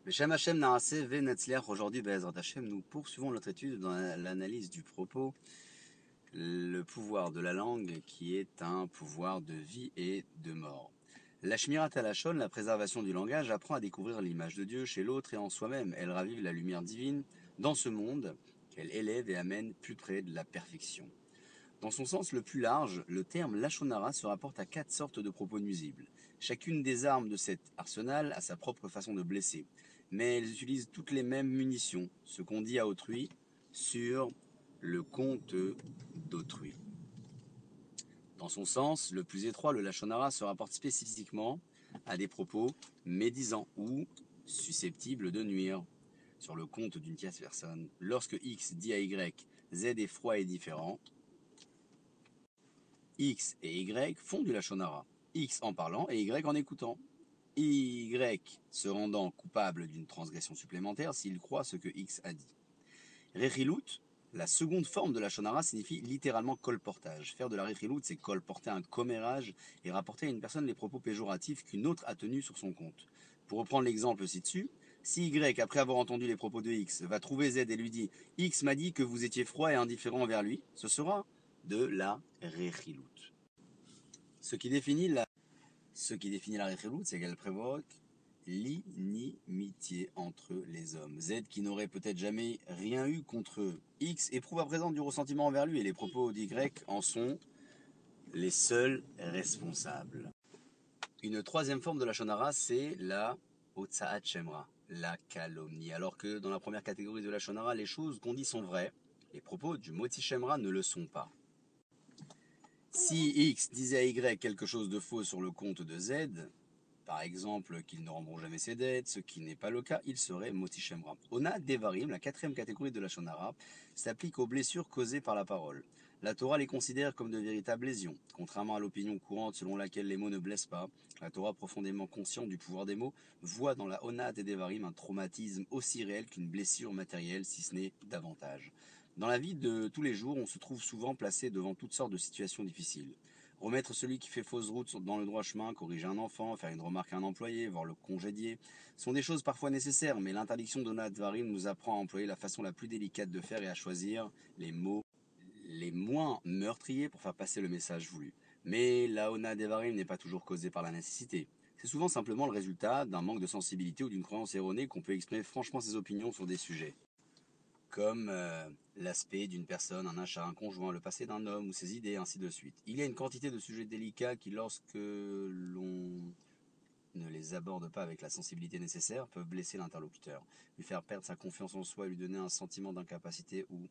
Beshem Hashem Naaseh Ve Netzliach. Aujourd'hui, Be'ezrat Hashem, nous poursuivons notre étude dans l'analyse du propos, le pouvoir de la langue qui est un pouvoir de vie et de mort. La Shmirat Halashon, la préservation du langage, apprend à découvrir l'image de Dieu chez l'autre et en soi-même. Elle ravive la lumière divine dans ce monde qu'elle élève et amène plus près de la perfection. Dans son sens le plus large, le terme Lashon Hara se rapporte à 4 sortes de propos nuisibles. Chacune des armes de cet arsenal a sa propre façon de blesser, mais elles utilisent toutes les mêmes munitions, ce qu'on dit à autrui sur le compte d'autrui. Dans son sens le plus étroit, le Lashon Hara se rapporte spécifiquement à des propos médisants ou susceptibles de nuire sur le compte d'une tierce personne. Lorsque X dit à Y, Z est froid et différent, X et Y font du Lashon Hara. X en parlant et Y en écoutant. Y se rendant coupable d'une transgression supplémentaire s'il croit ce que X a dit. Rechilut, la seconde forme de Lashon Hara, signifie littéralement colportage. Faire de la Rechilut, c'est colporter un commérage et rapporter à une personne les propos péjoratifs qu'une autre a tenus sur son compte. Pour reprendre l'exemple ci-dessus, si Y, après avoir entendu les propos de X, va trouver Z et lui dit « X m'a dit que vous étiez froid et indifférent envers lui », ce sera de la Rechilut. Ce qui définit la Rechilut, c'est qu'elle provoque l'inimitié entre les hommes. Z, qui n'aurait peut-être jamais rien eu contre X, éprouve à présent du ressentiment envers lui et les propos d'Y en sont les seuls responsables. Une troisième forme de la Lashon Hara, c'est la Hotzaat Shemra, la calomnie. Alors que dans la première catégorie de la Lashon Hara, les choses qu'on dit sont vraies, les propos du Motzi Shemra ne le sont pas. Si X disait à Y quelque chose de faux sur le compte de Z, par exemple qu'ils ne rendront jamais ses dettes, ce qui n'est pas le cas, il serait Motzi Shemra. Ona Devarim, la quatrième catégorie de la Lashon Hara, s'applique aux blessures causées par la parole. La Torah les considère comme de véritables lésions. Contrairement à l'opinion courante selon laquelle les mots ne blessent pas, la Torah, profondément consciente du pouvoir des mots, voit dans la Ona Devarim un traumatisme aussi réel qu'une blessure matérielle, si ce n'est davantage. Dans la vie de tous les jours, on se trouve souvent placé devant toutes sortes de situations difficiles. Remettre celui qui fait fausse route dans le droit chemin, corriger un enfant, faire une remarque à un employé, voire le congédier, sont des choses parfois nécessaires, mais l'interdiction d'Ona Dvarim nous apprend à employer la façon la plus délicate de faire et à choisir les mots les moins meurtriers pour faire passer le message voulu. Mais la Ona Devarim n'est pas toujours causée par la nécessité. C'est souvent simplement le résultat d'un manque de sensibilité ou d'une croyance erronée qu'on peut exprimer franchement ses opinions sur des sujets comme l'aspect d'une personne, un achat, un conjoint, le passé d'un homme ou ses idées, ainsi de suite. Il y a une quantité de sujets délicats qui, lorsque l'on ne les aborde pas avec la sensibilité nécessaire, peuvent blesser l'interlocuteur, lui faire perdre sa confiance en soi et lui donner un sentiment d'incapacité ou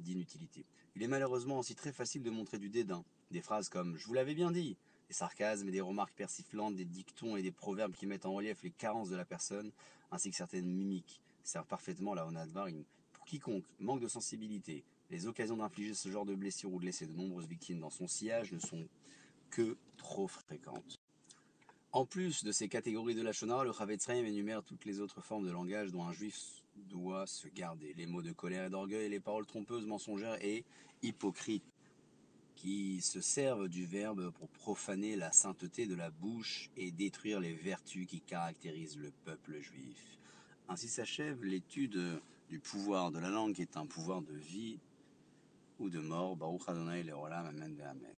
d'inutilité. Il est malheureusement aussi très facile de montrer du dédain. Des phrases comme « je vous l'avais bien dit », des sarcasmes et des remarques persiflantes, des dictons et des proverbes qui mettent en relief les carences de la personne, ainsi que certaines mimiques, servent parfaitement la Onat Varim. Pour quiconque manque de sensibilité, les occasions d'infliger ce genre de blessures ou de laisser de nombreuses victimes dans son sillage ne sont que trop fréquentes. En plus de ces catégories de Lashon Hara, le Chavetz Chaim énumère toutes les autres formes de langage dont un juif doit se garder. Les mots de colère et d'orgueil, les paroles trompeuses, mensongères et hypocrites, qui se servent du verbe pour profaner la sainteté de la bouche et détruire les vertus qui caractérisent le peuple juif. Ainsi s'achève l'étude du pouvoir de la langue qui est un pouvoir de vie ou de mort. Baruch Adonai Leolam, Amen, Amen.